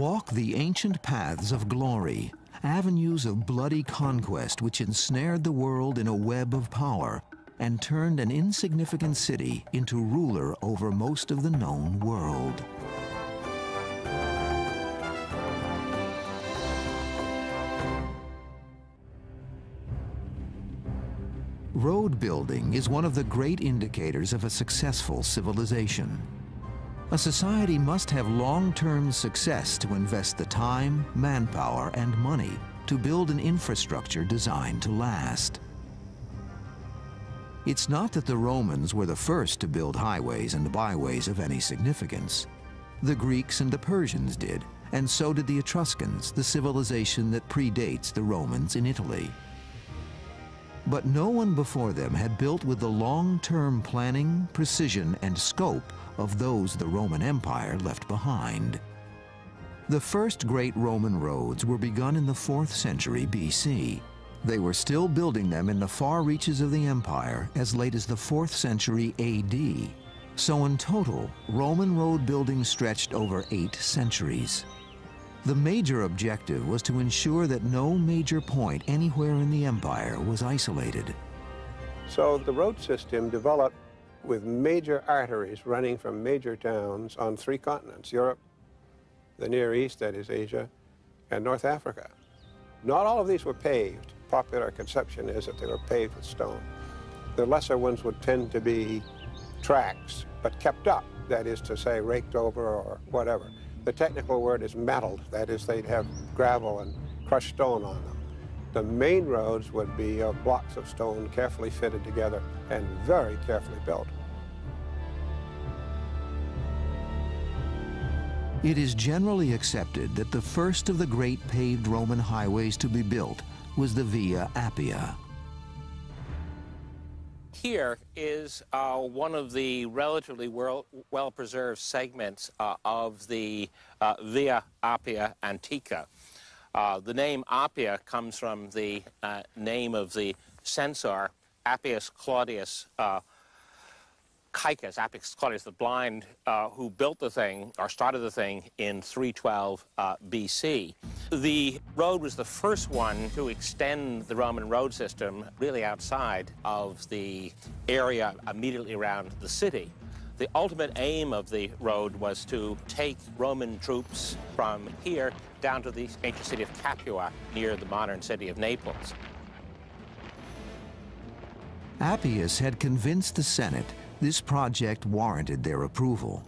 Walk the ancient paths of glory, avenues of bloody conquest which ensnared the world in a web of power and turned an insignificant city into ruler over most of the known world. Road building is one of the great indicators of a successful civilization. A society must have long-term success to invest the time, manpower, and money to build an infrastructure designed to last. It's not that the Romans were the first to build highways and byways of any significance. The Greeks and the Persians did, and so did the Etruscans, the civilization that predates the Romans in Italy. But no one before them had built with the long-term planning, precision, and scope of those the Roman Empire left behind. The first great Roman roads were begun in the 4th century BC. They were still building them in the far reaches of the empire as late as the 4th century AD. So in total, Roman road building stretched over 8 centuries. The major objective was to ensure that no major point anywhere in the empire was isolated. So the road system developed with major arteries running from major towns on 3 continents: Europe, the Near East, that is Asia, and North Africa. Not all of these were paved. Popular conception is that they were paved with stone. The lesser ones would tend to be tracks, but kept up, that is to say, raked over or whatever. The technical word is metalled, that is, they'd have gravel and crushed stone on them. The main roads would be blocks of stone carefully fitted together and very carefully built. It is generally accepted that the first of the great paved Roman highways to be built was the Via Appia. Here is one of the relatively well-preserved segments of the Via Appia Antica. The name Appia comes from the name of the censor, Appius Claudius Caecus, Appius Claudius the Blind, who built the thing, or started the thing, in 312 BC. The road was the first one to extend the Roman road system really outside of the area immediately around the city. The ultimate aim of the road was to take Roman troops from here down to the ancient city of Capua, near the modern city of Naples. Appius had convinced the Senate this project warranted their approval.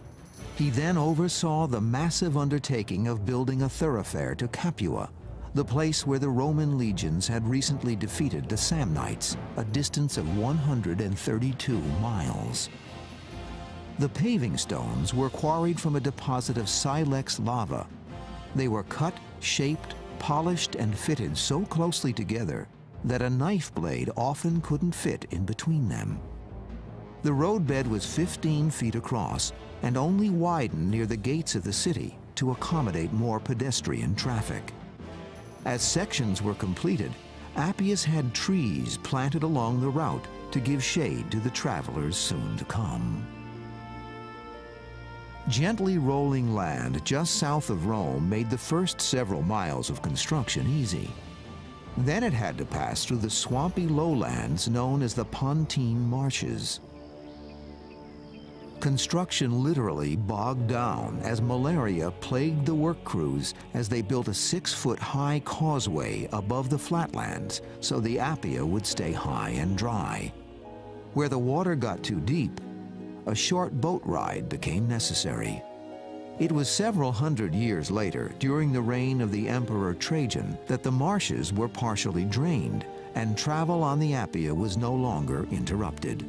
He then oversaw the massive undertaking of building a thoroughfare to Capua, the place where the Roman legions had recently defeated the Samnites, a distance of 132 miles. The paving stones were quarried from a deposit of silex lava. They were cut, shaped, polished, and fitted so closely together that a knife blade often couldn't fit in between them. The roadbed was 15 feet across and only widened near the gates of the city to accommodate more pedestrian traffic. As sections were completed, Appius had trees planted along the route to give shade to the travelers soon to come. Gently rolling land just south of Rome made the first several miles of construction easy. Then it had to pass through the swampy lowlands known as the Pontine Marshes. Construction literally bogged down as malaria plagued the work crews as they built a 6-foot-high causeway above the flatlands so the Appia would stay high and dry. Where the water got too deep, a short boat ride became necessary. It was several hundred years later, during the reign of the Emperor Trajan, that the marshes were partially drained and travel on the Appia was no longer interrupted.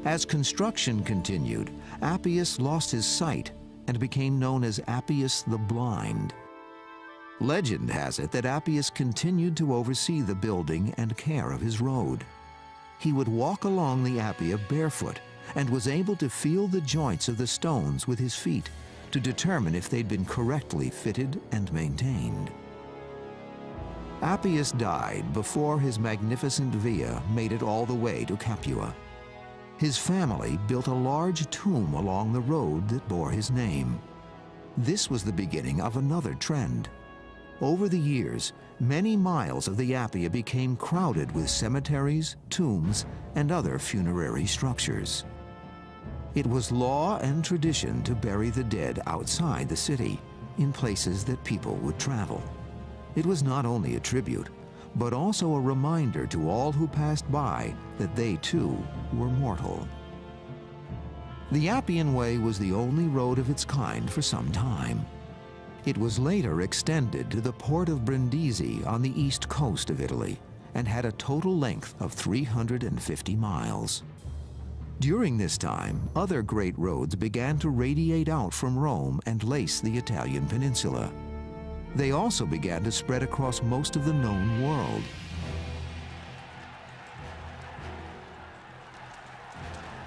As construction continued, Appius lost his sight and became known as Appius the Blind. Legend has it that Appius continued to oversee the building and care of his road. He would walk along the Appia barefoot and was able to feel the joints of the stones with his feet to determine if they'd been correctly fitted and maintained. Appius died before his magnificent via made it all the way to Capua. His family built a large tomb along the road that bore his name. This was the beginning of another trend. Over the years, many miles of the Appia became crowded with cemeteries, tombs, and other funerary structures. It was law and tradition to bury the dead outside the city, in places that people would travel. It was not only a tribute, but also a reminder to all who passed by that they too were mortal. The Appian Way was the only road of its kind for some time. It was later extended to the port of Brindisi on the east coast of Italy and had a total length of 350 miles. During this time, other great roads began to radiate out from Rome and lace the Italian peninsula. They also began to spread across most of the known world.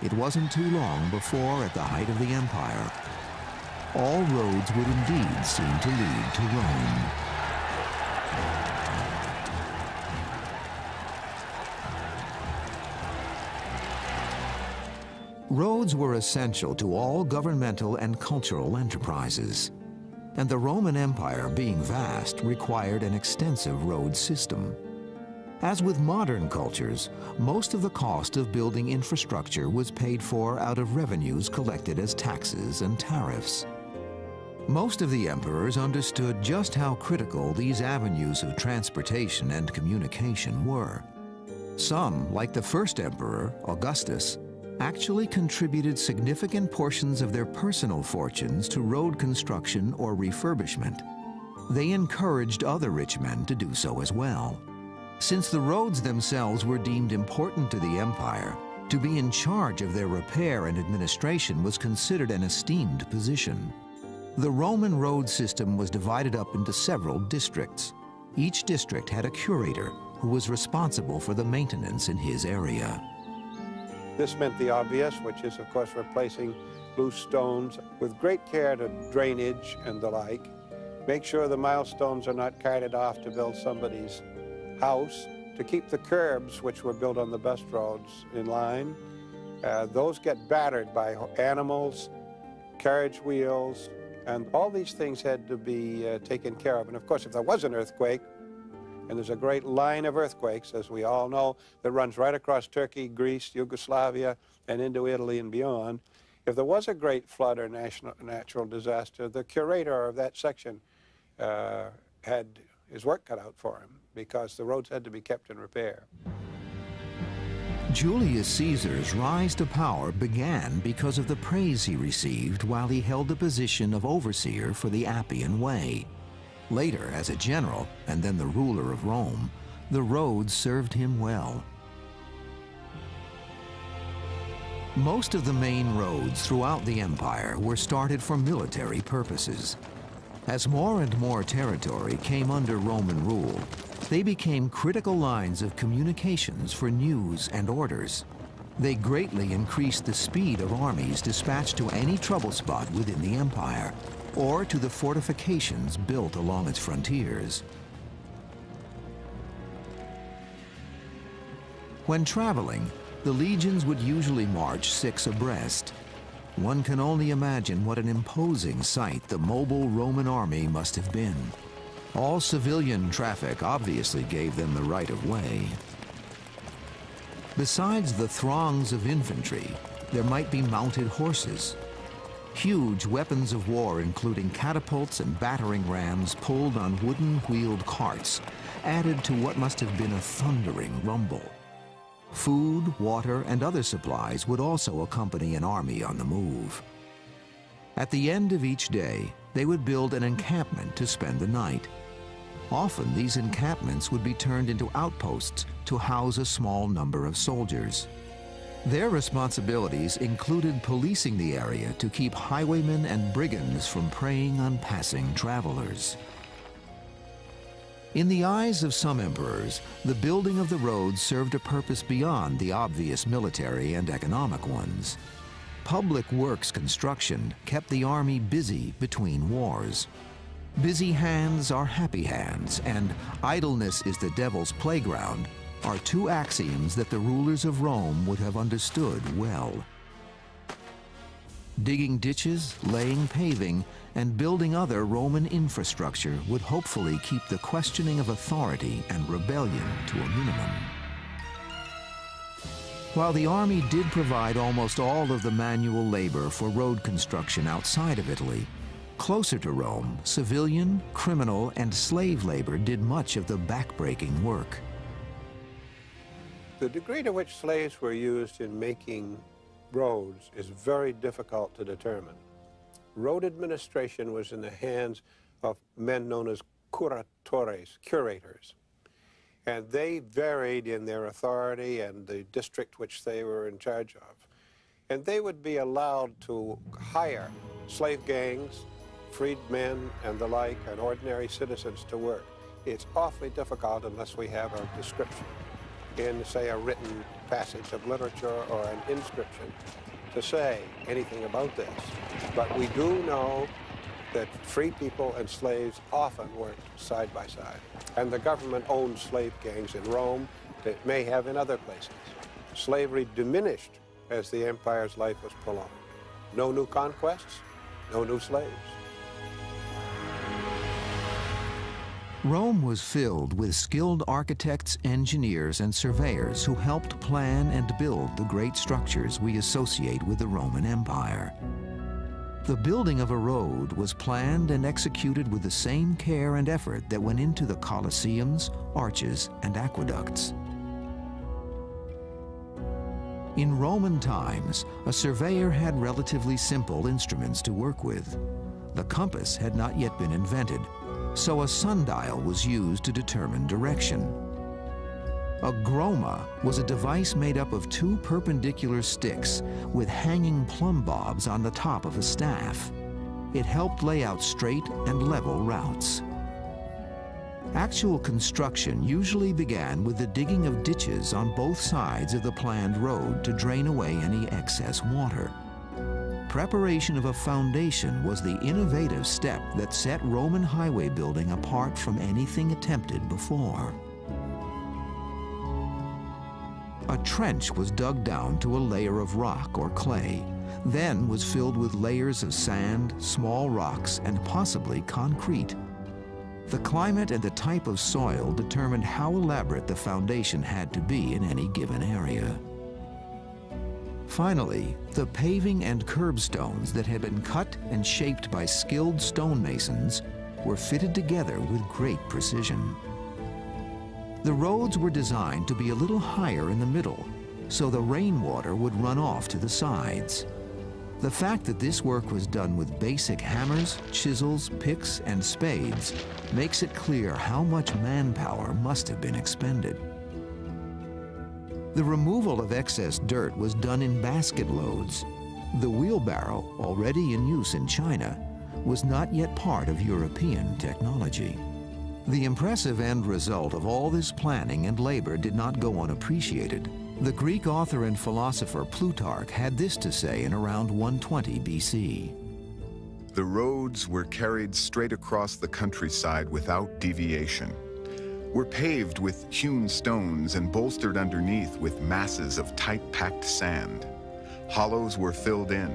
It wasn't too long before, at the height of the empire, all roads would indeed seem to lead to Rome. Roads were essential to all governmental and cultural enterprises, and the Roman Empire, being vast, required an extensive road system. As with modern cultures, most of the cost of building infrastructure was paid for out of revenues collected as taxes and tariffs. Most of the emperors understood just how critical these avenues of transportation and communication were. Some, like the first emperor, Augustus, actually contributed significant portions of their personal fortunes to road construction or refurbishment. They encouraged other rich men to do so as well. Since the roads themselves were deemed important to the empire, to be in charge of their repair and administration was considered an esteemed position. The Roman road system was divided up into several districts. Each district had a curator who was responsible for the maintenance in his area. This meant the obvious, which is, of course, replacing loose stones with great care to drainage and the like. Make sure the milestones are not carted off to build somebody's house, to keep the curbs, which were built on the best roads, in line. Those get battered by animals, carriage wheels, and all these things had to be taken care of. And of course, if there was an earthquake, and there's a great line of earthquakes, as we all know, that runs right across Turkey, Greece, Yugoslavia, and into Italy and beyond. If there was a great flood or natural disaster, the curator of that section had his work cut out for him, because the roads had to be kept in repair. Julius Caesar's rise to power began because of the praise he received while he held the position of overseer for the Appian Way. Later, as a general, and then the ruler of Rome, the roads served him well. Most of the main roads throughout the empire were started for military purposes. As more and more territory came under Roman rule, they became critical lines of communications for news and orders. They greatly increased the speed of armies dispatched to any trouble spot within the empire, or to the fortifications built along its frontiers. When traveling, the legions would usually march 6 abreast. One can only imagine what an imposing sight the mobile Roman army must have been. All civilian traffic obviously gave them the right of way. Besides the throngs of infantry, there might be mounted horses. Huge weapons of war, including catapults and battering rams pulled on wooden wheeled carts, added to what must have been a thundering rumble. Food, water, and other supplies would also accompany an army on the move. At the end of each day, they would build an encampment to spend the night. Often, these encampments would be turned into outposts to house a small number of soldiers. Their responsibilities included policing the area to keep highwaymen and brigands from preying on passing travelers. In the eyes of some emperors, the building of the roads served a purpose beyond the obvious military and economic ones. Public works construction kept the army busy between wars. Busy hands are happy hands, and idleness is the devil's playground are 2 axioms that the rulers of Rome would have understood well. Digging ditches, laying paving, and building other Roman infrastructure would hopefully keep the questioning of authority and rebellion to a minimum. While the army did provide almost all of the manual labor for road construction outside of Italy, closer to Rome, civilian, criminal, and slave labor did much of the backbreaking work. The degree to which slaves were used in making roads is very difficult to determine. Road administration was in the hands of men known as curatores, curators. And they varied in their authority and the district which they were in charge of. And they would be allowed to hire slave gangs, freedmen and the like, and ordinary citizens to work. It's awfully difficult unless we have a description in, say, a written passage of literature or an inscription to say anything about this. But we do know that free people and slaves often worked side by side. And the government owned slave gangs in Rome that may have in other places. Slavery diminished as the empire's life was prolonged. No new conquests, no new slaves. Rome was filled with skilled architects, engineers, and surveyors who helped plan and build the great structures we associate with the Roman Empire. The building of a road was planned and executed with the same care and effort that went into the Colosseums, arches, and aqueducts. In Roman times, a surveyor had relatively simple instruments to work with. The compass had not yet been invented, so a sundial was used to determine direction. A groma was a device made up of two perpendicular sticks with hanging plumb bobs on the top of a staff. It helped lay out straight and level routes. Actual construction usually began with the digging of ditches on both sides of the planned road to drain away any excess water. Preparation of a foundation was the innovative step that set Roman highway building apart from anything attempted before. A trench was dug down to a layer of rock or clay, then was filled with layers of sand, small rocks, and possibly concrete. The climate and the type of soil determined how elaborate the foundation had to be in any given area. Finally, the paving and curbstones that had been cut and shaped by skilled stonemasons were fitted together with great precision. The roads were designed to be a little higher in the middle, so the rainwater would run off to the sides. The fact that this work was done with basic hammers, chisels, picks, and spades makes it clear how much manpower must have been expended. The removal of excess dirt was done in basket loads. The wheelbarrow, already in use in China, was not yet part of European technology. The impressive end result of all this planning and labor did not go unappreciated. The Greek author and philosopher Plutarch had this to say in around 120 BC. The roads were carried straight across the countryside without deviation, were paved with hewn stones and bolstered underneath with masses of tight-packed sand. Hollows were filled in.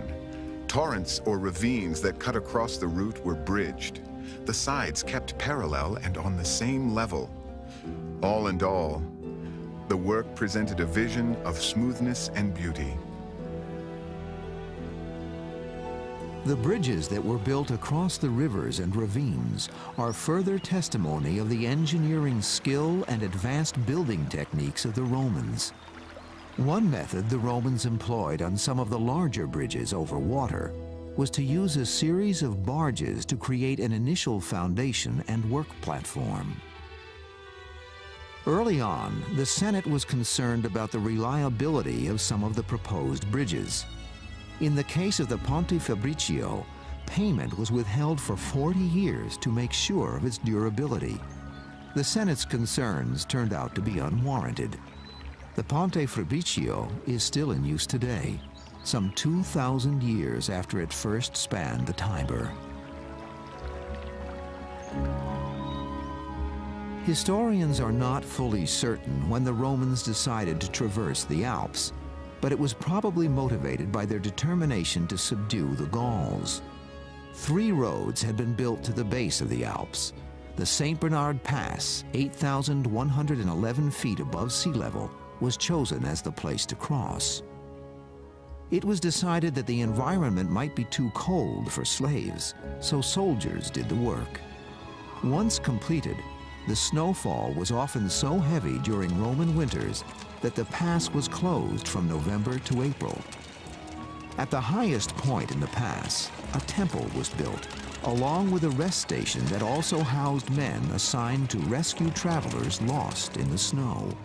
Torrents or ravines that cut across the route were bridged. The sides kept parallel and on the same level. All in all, the work presented a vision of smoothness and beauty. The bridges that were built across the rivers and ravines are further testimony of the engineering skill and advanced building techniques of the Romans. One method the Romans employed on some of the larger bridges over water was to use a series of barges to create an initial foundation and work platform. Early on, the Senate was concerned about the reliability of some of the proposed bridges. In the case of the Ponte Fabricio, payment was withheld for 40 years to make sure of its durability. The Senate's concerns turned out to be unwarranted. The Ponte Fabricio is still in use today, some 2,000 years after it first spanned the Tiber. Historians are not fully certain when the Romans decided to traverse the Alps, but it was probably motivated by their determination to subdue the Gauls. 3 roads had been built to the base of the Alps. The St. Bernard Pass, 8,111 feet above sea level, was chosen as the place to cross. It was decided that the environment might be too cold for slaves, so soldiers did the work. Once completed, the snowfall was often so heavy during Roman winters that the pass was closed from November to April. At the highest point in the pass, a temple was built, along with a rest station that also housed men assigned to rescue travelers lost in the snow.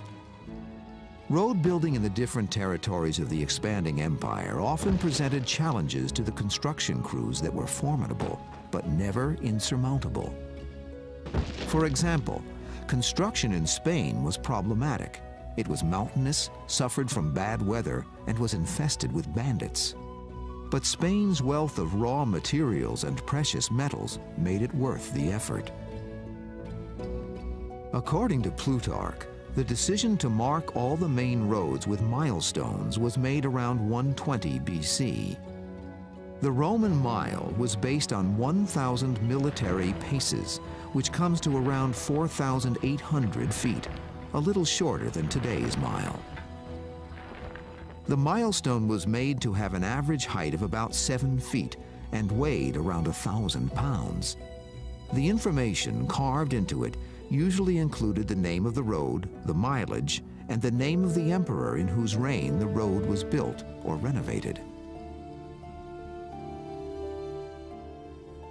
Road building in the different territories of the expanding empire often presented challenges to the construction crews that were formidable, but never insurmountable. For example, construction in Spain was problematic. It was mountainous, suffered from bad weather, and was infested with bandits. But Spain's wealth of raw materials and precious metals made it worth the effort. According to Plutarch, the decision to mark all the main roads with milestones was made around 120 BC. The Roman mile was based on 1,000 military paces, which comes to around 4,800 feet, a little shorter than today's mile. The milestone was made to have an average height of about 7 feet and weighed around 1,000 pounds. The information carved into it usually included the name of the road, the mileage, and the name of the emperor in whose reign the road was built or renovated.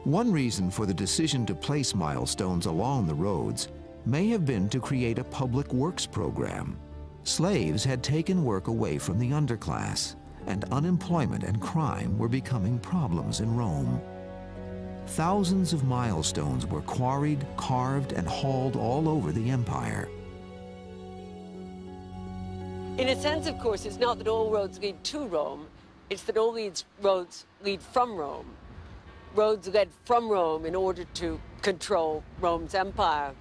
One reason for the decision to place milestones along the roads may have been to create a public works program. Slaves had taken work away from the underclass, and unemployment and crime were becoming problems in Rome. Thousands of milestones were quarried, carved, and hauled all over the empire. In a sense, of course, it's not that all roads lead to Rome, it's that all these roads lead from Rome. Roads led from Rome in order to control Rome's empire.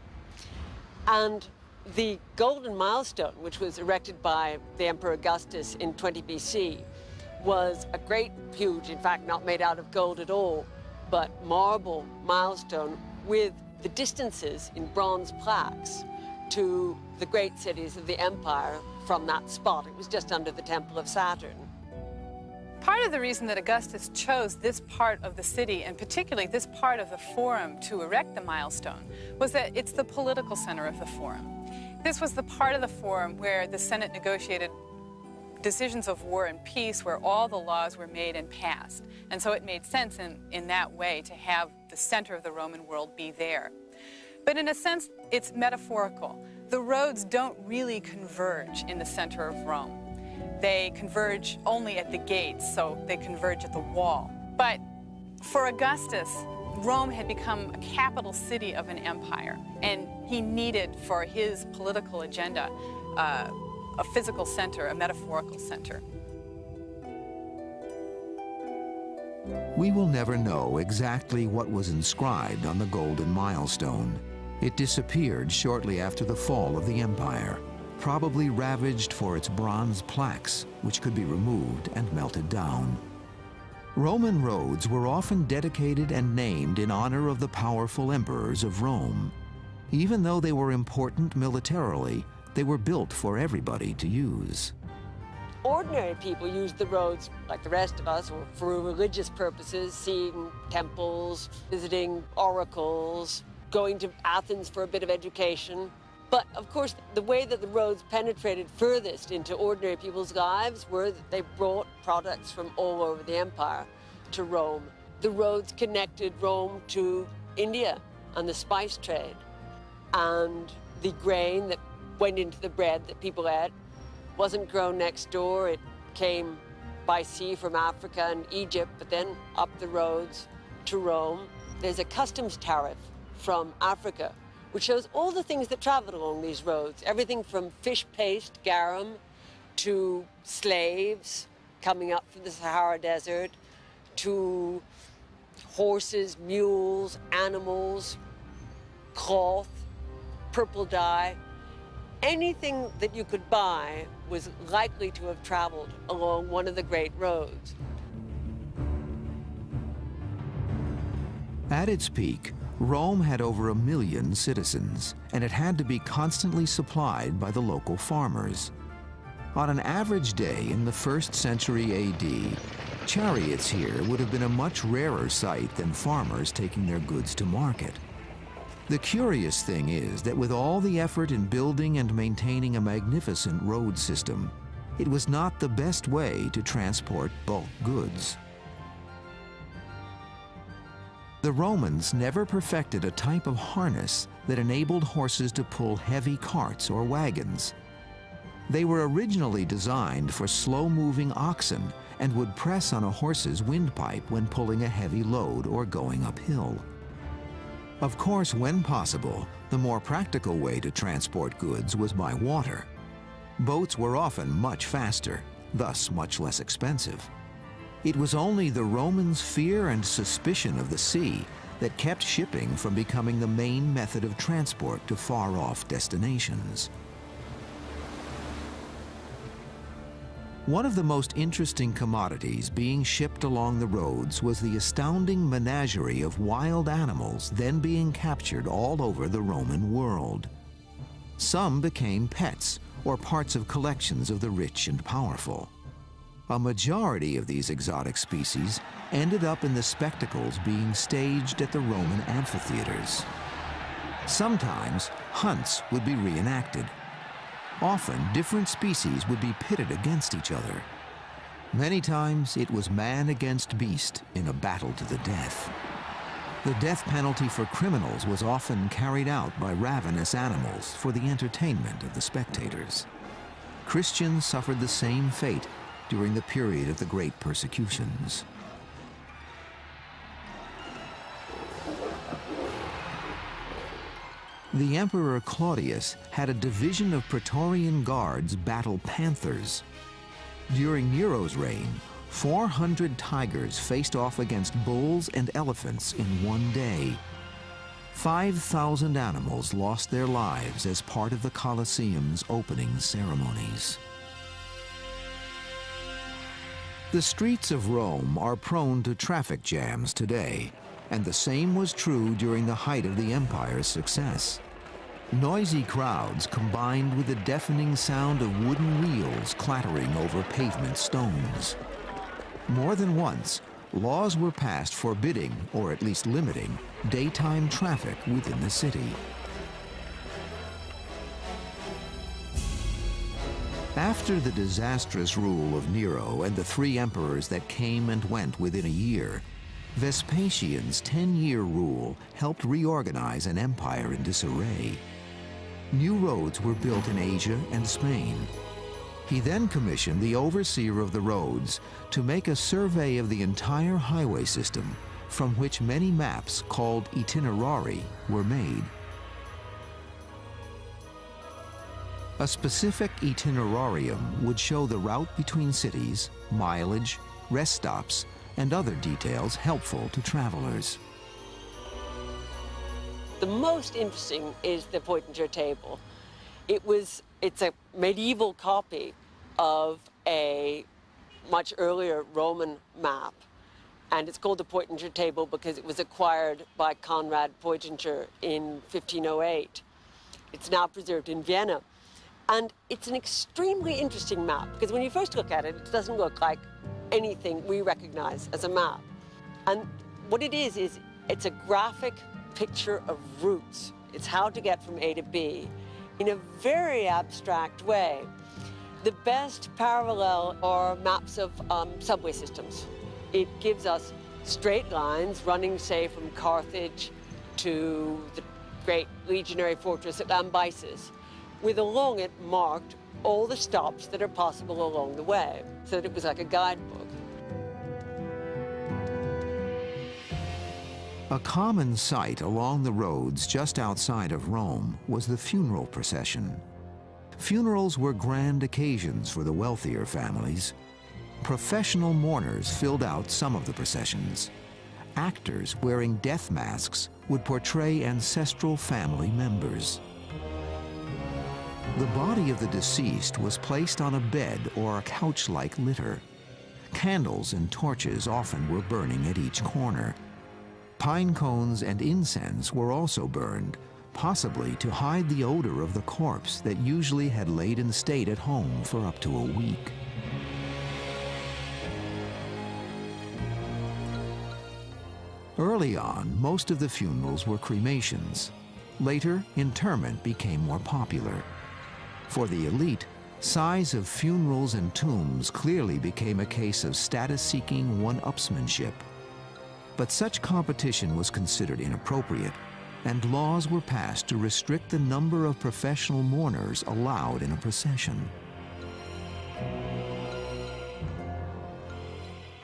And the Golden Milestone, which was erected by the Emperor Augustus in 20 BC, was a great, huge, in fact, not made out of gold at all, but marble milestone with the distances in bronze plaques to the great cities of the empire from that spot. It was just under the Temple of Saturn. Part of the reason that Augustus chose this part of the city, and particularly this part of the Forum, to erect the milestone was that it's the political center of the Forum. This was the part of the Forum where the Senate negotiated decisions of war and peace, where all the laws were made and passed. And so it made sense in that way to have the center of the Roman world be there. But in a sense, it's metaphorical. The roads don't really converge in the center of Rome. They converge only at the gates, so they converge at the wall. But for Augustus, Rome had become a capital city of an empire, and he needed for his political agenda a physical center, a metaphorical center. We will never know exactly what was inscribed on the Golden Milestone. It disappeared shortly after the fall of the empire, probably ravaged for its bronze plaques, which could be removed and melted down. Roman roads were often dedicated and named in honor of the powerful emperors of Rome. Even though they were important militarily, they were built for everybody to use. Ordinary people used the roads, like the rest of us, for religious purposes, seeing temples, visiting oracles, going to Athens for a bit of education. But of course, the way that the roads penetrated furthest into ordinary people's lives were that they brought products from all over the empire to Rome. The roads connected Rome to India and the spice trade. And the grain that went into the bread that people ate wasn't grown next door. It came by sea from Africa and Egypt, but then up the roads to Rome. There's a customs tariff from Africa, which shows all the things that traveled along these roads. Everything from fish paste, garum, to slaves coming up from the Sahara Desert, to horses, mules, animals, cloth, purple dye. Anything that you could buy was likely to have traveled along one of the great roads. At its peak, Rome had over 1 million citizens, and it had to be constantly supplied by the local farmers. On an average day in the 1st century AD, chariots here would have been a much rarer sight than farmers taking their goods to market. The curious thing is that with all the effort in building and maintaining a magnificent road system, it was not the best way to transport bulk goods. The Romans never perfected a type of harness that enabled horses to pull heavy carts or wagons. They were originally designed for slow-moving oxen and would press on a horse's windpipe when pulling a heavy load or going uphill. Of course, when possible, the more practical way to transport goods was by water. Boats were often much faster, thus much less expensive. It was only the Romans' fear and suspicion of the sea that kept shipping from becoming the main method of transport to far-off destinations. One of the most interesting commodities being shipped along the roads was the astounding menagerie of wild animals then being captured all over the Roman world. Some became pets or parts of collections of the rich and powerful. A majority of these exotic species ended up in the spectacles being staged at the Roman amphitheaters. Sometimes hunts would be reenacted. Often, different species would be pitted against each other. Many times, it was man against beast in a battle to the death. The death penalty for criminals was often carried out by ravenous animals for the entertainment of the spectators. Christians suffered the same fate during the period of the great persecutions. The Emperor Claudius had a division of Praetorian Guards battle panthers. During Nero's reign, 400 tigers faced off against bulls and elephants in one day. 5,000 animals lost their lives as part of the Colosseum's opening ceremonies. The streets of Rome are prone to traffic jams today, and the same was true during the height of the empire's success. Noisy crowds combined with the deafening sound of wooden wheels clattering over pavement stones. More than once, laws were passed forbidding, or at least limiting, daytime traffic within the city. After the disastrous rule of Nero and the 3 emperors that came and went within a year, Vespasian's 10-year rule helped reorganize an empire in disarray. New roads were built in Asia and Spain. He then commissioned the overseer of the roads to make a survey of the entire highway system, from which many maps called itinerari were made. A specific itinerarium would show the route between cities, mileage, rest stops, and other details helpful to travelers. The most interesting is the Poitiers table. It's a medieval copy of a much earlier Roman map, and it's called the Poitiers table because it was acquired by Conrad Poitiers in 1508. It's now preserved in Vienna. And it's an extremely interesting map because when you first look at it, it doesn't look like anything we recognize as a map. And what it is it's a graphic picture of routes. It's how to get from A to B in a very abstract way. The best parallel are maps of subway systems. It gives us straight lines running, say, from Carthage to the great legionary fortress at Lambysis, with along it marked all the stops that are possible along the way, so that it was like a guidebook. A common sight along the roads just outside of Rome was the funeral procession. Funerals were grand occasions for the wealthier families. Professional mourners filled out some of the processions. Actors wearing death masks would portray ancestral family members. The body of the deceased was placed on a bed or a couch-like litter. Candles and torches often were burning at each corner. Pine cones and incense were also burned, possibly to hide the odor of the corpse that usually had laid in state at home for up to a week. Early on, most of the funerals were cremations. Later, interment became more popular. For the elite, size of funerals and tombs clearly became a case of status-seeking one-upsmanship. But such competition was considered inappropriate, and laws were passed to restrict the number of professional mourners allowed in a procession.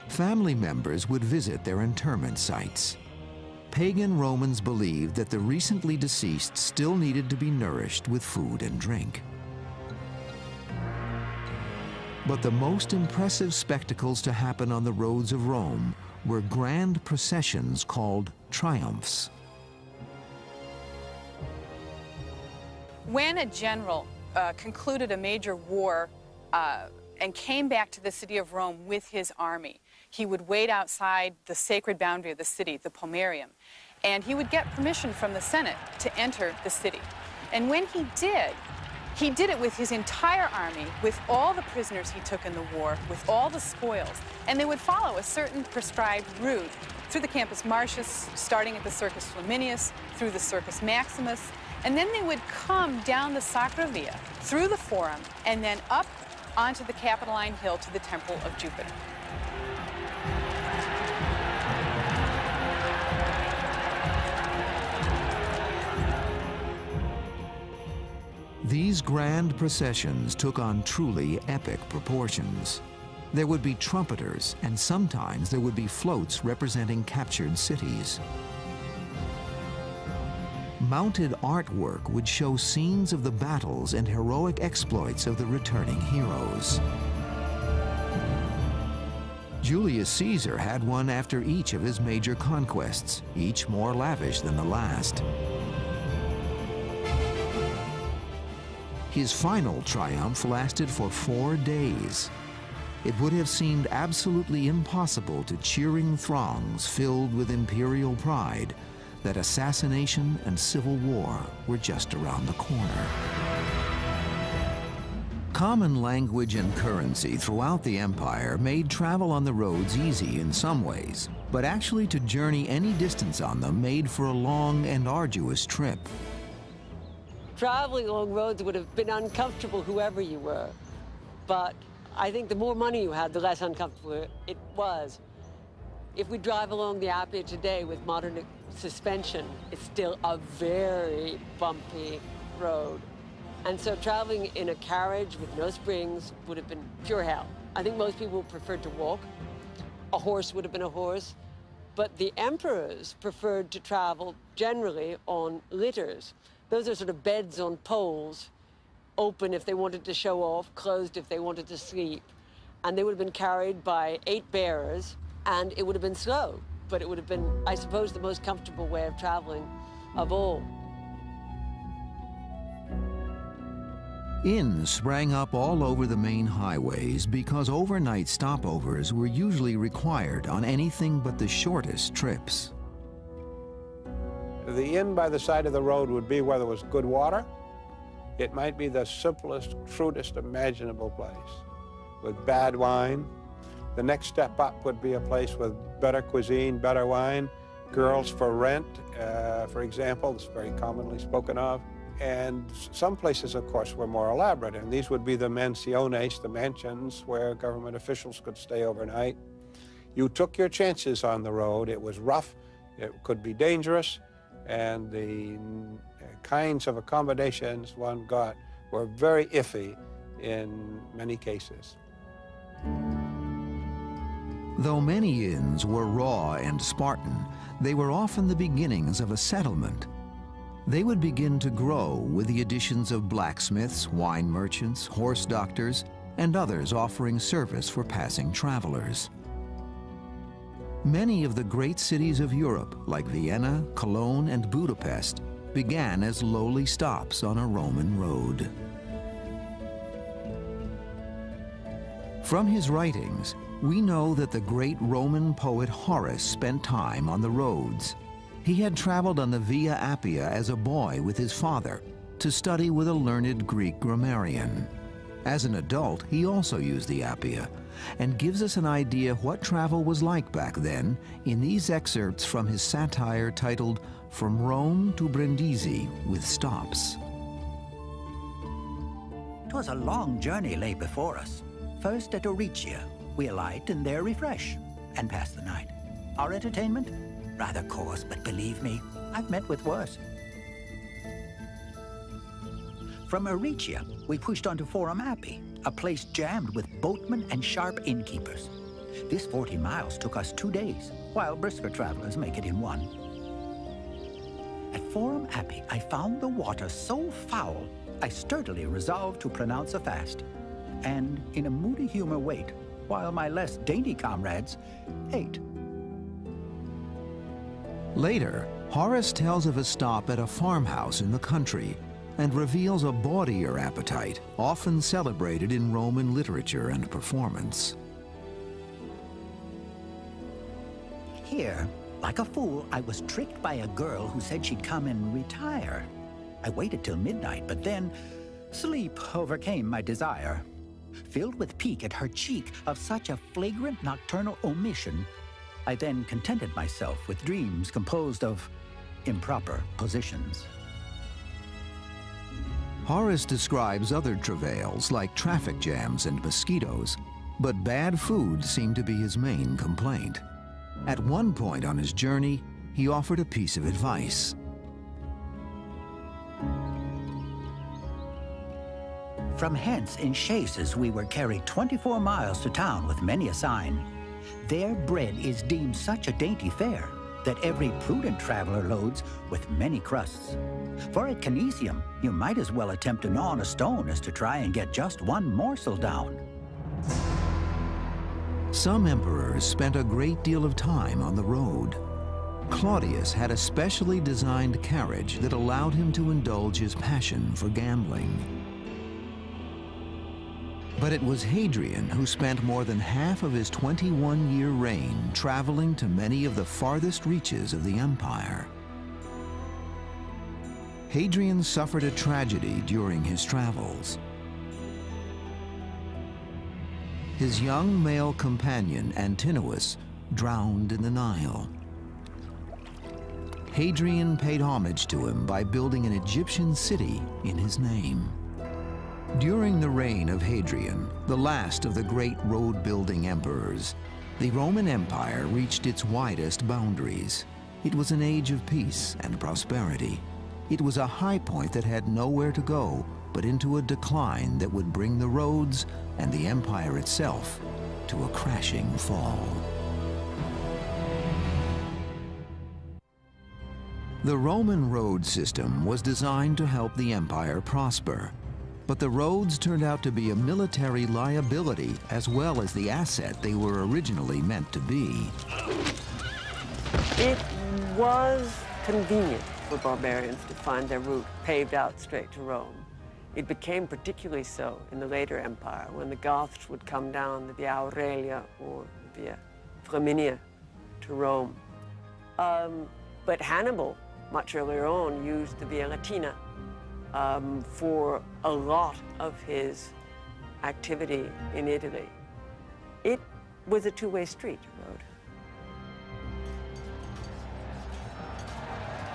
Family members would visit their interment sites. Pagan Romans believed that the recently deceased still needed to be nourished with food and drink. But the most impressive spectacles to happen on the roads of Rome were grand processions called triumphs. When a general concluded a major war and came back to the city of Rome with his army, he would wait outside the sacred boundary of the city, the Pomerium, and he would get permission from the Senate to enter the city. And when he did it with his entire army, with all the prisoners he took in the war, with all the spoils, and they would follow a certain prescribed route through the Campus Martius, starting at the Circus Flaminius, through the Circus Maximus, and then they would come down the Sacra Via, through the Forum, and then up onto the Capitoline Hill to the Temple of Jupiter. These grand processions took on truly epic proportions. There would be trumpeters, and sometimes there would be floats representing captured cities. Mounted artwork would show scenes of the battles and heroic exploits of the returning heroes. Julius Caesar had one after each of his major conquests, each more lavish than the last. His final triumph lasted for 4 days. It would have seemed absolutely impossible to cheering throngs filled with imperial pride that assassination and civil war were just around the corner. Common language and currency throughout the empire made travel on the roads easy in some ways, but actually to journey any distance on them made for a long and arduous trip. Traveling along roads would have been uncomfortable whoever you were, but I think the more money you had, the less uncomfortable it was. If we drive along the Appia today with modern suspension, it's still a very bumpy road. And so traveling in a carriage with no springs would have been pure hell. I think most people preferred to walk. A horse would have been a horse. But the emperors preferred to travel generally on litters. Those are sort of beds on poles, open if they wanted to show off, closed if they wanted to sleep. And they would have been carried by 8 bearers, and it would have been slow. But it would have been, I suppose, the most comfortable way of traveling of all. Inns sprang up all over the main highways because overnight stopovers were usually required on anything but the shortest trips. The inn by the side of the road would be where there was good water. It might be the simplest, crudest imaginable place with bad wine. The next step up would be a place with better cuisine, better wine, girls for rent, for example, that's very commonly spoken of. And some places, of course, were more elaborate, and these would be the mansiones, the mansions where government officials could stay overnight. You took your chances on the road. It was rough, it could be dangerous, and the kinds of accommodations one got were very iffy in many cases. Though many inns were raw and Spartan, they were often the beginnings of a settlement. They would begin to grow with the additions of blacksmiths, wine merchants, horse doctors, and others offering service for passing travelers. Many of the great cities of Europe, like Vienna, Cologne, and Budapest, began as lowly stops on a Roman road. From his writings, we know that the great Roman poet Horace spent time on the roads, He had traveled on the Via Appia as a boy with his father to study with a learned Greek grammarian. As an adult, he also used the Appia and gives us an idea what travel was like back then in these excerpts from his satire titled From Rome to Brindisi with Stops. 'Twas a long journey lay before us. First at Oricia, we alight and there refresh and pass the night. Our entertainment? Rather coarse, but believe me, I've met with worse. From Oricia, we pushed on to Forum Appii, a place jammed with boatmen and sharp innkeepers. This 40 miles took us 2 days, while brisker travelers make it in 1. At Forum Appii, I found the water so foul, I sturdily resolved to pronounce a fast, and in a moody humor wait, while my less dainty comrades ate. Later, Horace tells of a stop at a farmhouse in the country and reveals a bawdier appetite, often celebrated in Roman literature and performance. Here, like a fool, I was tricked by a girl who said she'd come and retire. I waited till midnight, but then sleep overcame my desire. Filled with pique at her cheek of such a flagrant nocturnal omission, I then contented myself with dreams composed of improper positions. Horace describes other travails like traffic jams and mosquitoes, but bad food seemed to be his main complaint. At one point on his journey, he offered a piece of advice. From hence in chaises we were carried 24 miles to town with many a sign. Their bread is deemed such a dainty fare that every prudent traveler loads with many crusts. For at Canisium, you might as well attempt to gnaw on a stone as to try and get just one morsel down. Some emperors spent a great deal of time on the road. Claudius had a specially designed carriage that allowed him to indulge his passion for gambling. But it was Hadrian who spent more than half of his 21-year reign traveling to many of the farthest reaches of the empire. Hadrian suffered a tragedy during his travels. His young male companion, Antinous, drowned in the Nile. Hadrian paid homage to him by building an Egyptian city in his name. During the reign of Hadrian, the last of the great road-building emperors, the Roman Empire reached its widest boundaries. It was an age of peace and prosperity. It was a high point that had nowhere to go but into a decline that would bring the roads and the empire itself to a crashing fall. The Roman road system was designed to help the empire prosper. But the roads turned out to be a military liability as well as the asset they were originally meant to be. It was convenient for barbarians to find their route paved out straight to Rome. It became particularly so in the later empire when the Goths would come down the Via Aurelia or Via Flaminia to Rome. But Hannibal, much earlier on, used the Via Latina for a lot of his activity in Italy. It was a two-way street road.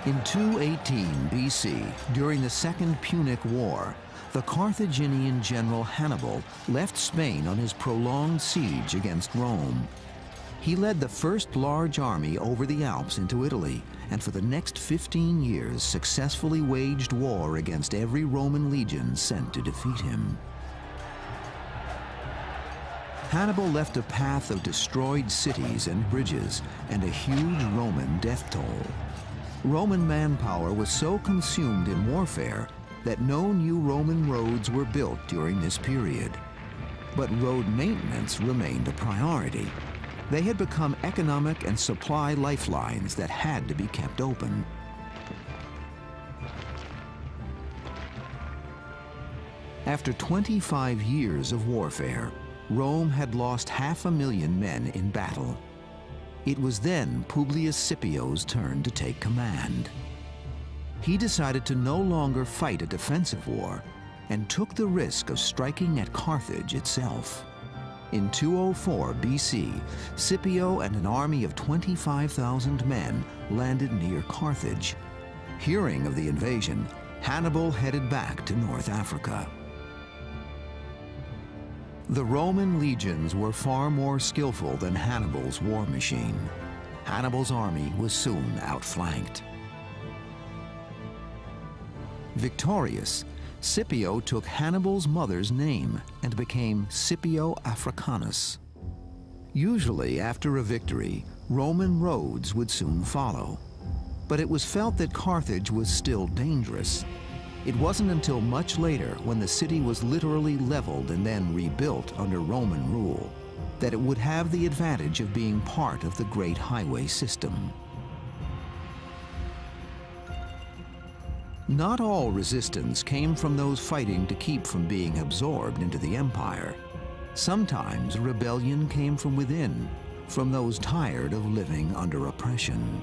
In 218 BC, during the Second Punic War, the Carthaginian general Hannibal left Spain on his prolonged siege against Rome. He led the first large army over the Alps into Italy, and for the next 15 years successfully waged war against every Roman legion sent to defeat him. Hannibal left a path of destroyed cities and bridges and a huge Roman death toll. Roman manpower was so consumed in warfare that no new Roman roads were built during this period. But road maintenance remained a priority. They had become economic and supply lifelines that had to be kept open. After 25 years of warfare, Rome had lost 500,000 men in battle. It was then Publius Scipio's turn to take command. He decided to no longer fight a defensive war and took the risk of striking at Carthage itself. In 204 BC, Scipio and an army of 25,000 men landed near Carthage. Hearing of the invasion, Hannibal headed back to North Africa. The Roman legions were far more skillful than Hannibal's war machine. Hannibal's army was soon outflanked. Victorious, Scipio took Hannibal's mother's name and became Scipio Africanus. Usually, after a victory, Roman roads would soon follow. But it was felt that Carthage was still dangerous. It wasn't until much later, when the city was literally leveled and then rebuilt under Roman rule, that it would have the advantage of being part of the great highway system. Not all resistance came from those fighting to keep from being absorbed into the empire. Sometimes rebellion came from within, from those tired of living under oppression.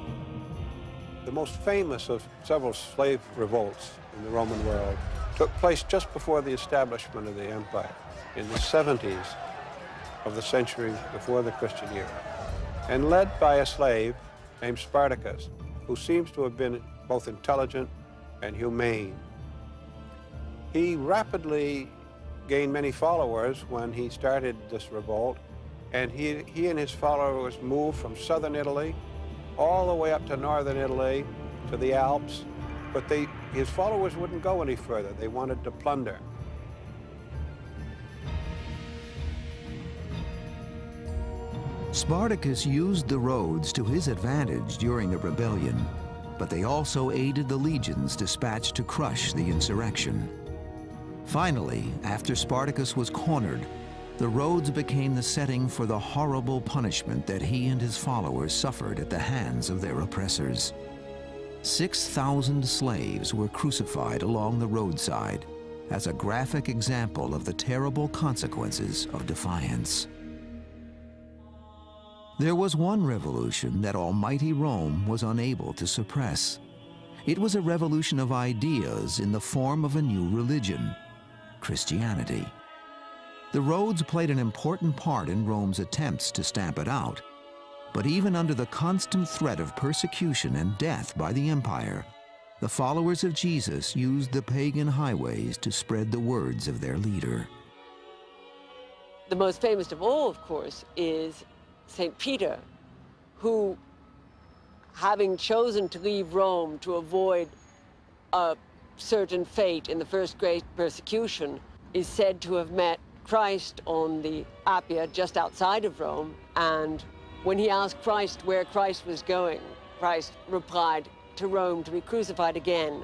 The most famous of several slave revolts in the Roman world took place just before the establishment of the empire, in the 70s of the century before the Christian era, and led by a slave named Spartacus, who seems to have been both intelligent and humane. He rapidly gained many followers when he started this revolt, and he and his followers moved from southern Italy all the way up to northern Italy to the Alps, but his followers wouldn't go any further. They wanted to plunder. Spartacus used the roads to his advantage during the rebellion, but they also aided the legions dispatched to crush the insurrection. Finally, after Spartacus was cornered, the roads became the setting for the horrible punishment that he and his followers suffered at the hands of their oppressors. 6,000 slaves were crucified along the roadside as a graphic example of the terrible consequences of defiance. There was one revolution that almighty Rome was unable to suppress. It was a revolution of ideas in the form of a new religion, Christianity. The roads played an important part in Rome's attempts to stamp it out, but even under the constant threat of persecution and death by the empire, the followers of Jesus used the pagan highways to spread the words of their leader. The most famous of all, of course, is St. Peter, who, having chosen to leave Rome to avoid a certain fate in the first great persecution, is said to have met Christ on the Appia just outside of Rome, and when he asked Christ where Christ was going, Christ replied, to Rome to be crucified again.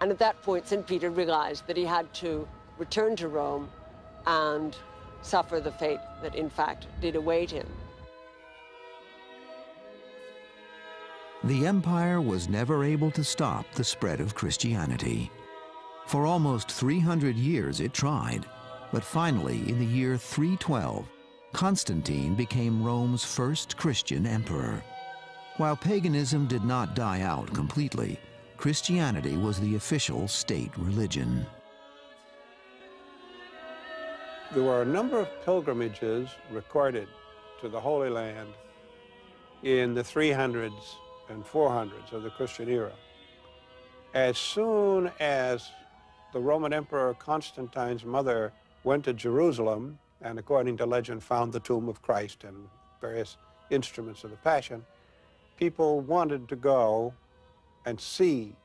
And at that point, St. Peter realized that he had to return to Rome and suffer the fate that in fact did await him. The empire was never able to stop the spread of Christianity. For almost 300 years it tried, but finally in the year 312, Constantine became Rome's first Christian emperor. While paganism did not die out completely, Christianity was the official state religion. There were a number of pilgrimages recorded to the Holy Land in the 300s and 400s of the Christian era. As soon as the Roman Emperor Constantine's mother went to Jerusalem, and according to legend found the tomb of Christ and various instruments of the Passion, people wanted to go and see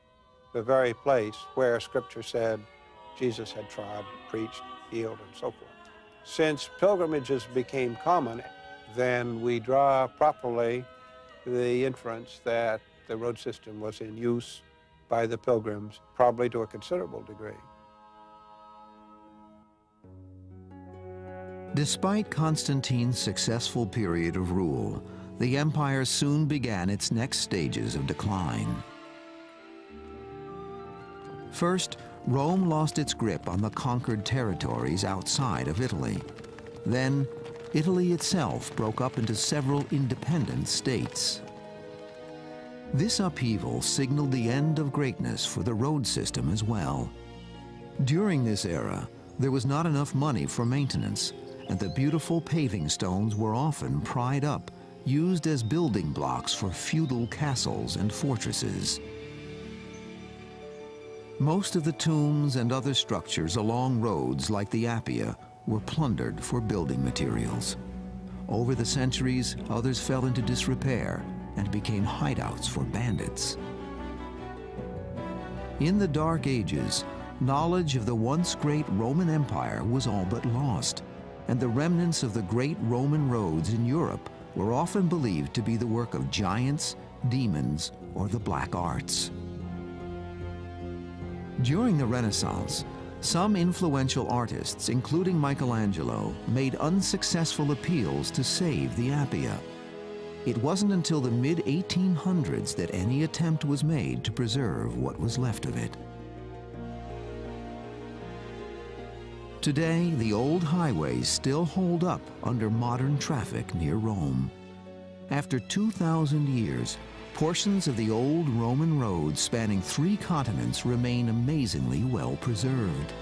the very place where Scripture said Jesus had trod, preached, healed, and so forth. Since pilgrimages became common, then we draw properly the inference that the road system was in use by the pilgrims, probably to a considerable degree. Despite Constantine's successful period of rule, the empire soon began its next stages of decline. First, Rome lost its grip on the conquered territories outside of Italy. Then, Italy itself broke up into several independent states. This upheaval signaled the end of greatness for the road system as well. During this era, there was not enough money for maintenance, and the beautiful paving stones were often pried up, used as building blocks for feudal castles and fortresses. Most of the tombs and other structures along roads like the Appia were plundered for building materials. Over the centuries, others fell into disrepair and became hideouts for bandits. In the Dark Ages, knowledge of the once great Roman Empire was all but lost, and the remnants of the great Roman roads in Europe were often believed to be the work of giants, demons, or the black arts. During the Renaissance, some influential artists, including Michelangelo, made unsuccessful appeals to save the Appia. It wasn't until the mid-1800s that any attempt was made to preserve what was left of it. Today, the old highways still hold up under modern traffic near Rome. After 2,000 years, portions of the old Roman roads spanning 3 continents remain amazingly well preserved.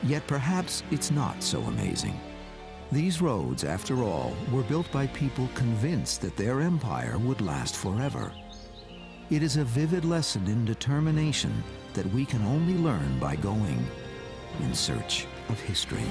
Yet perhaps it's not so amazing. These roads, after all, were built by people convinced that their empire would last forever. It is a vivid lesson in determination that we can only learn by going in search of history.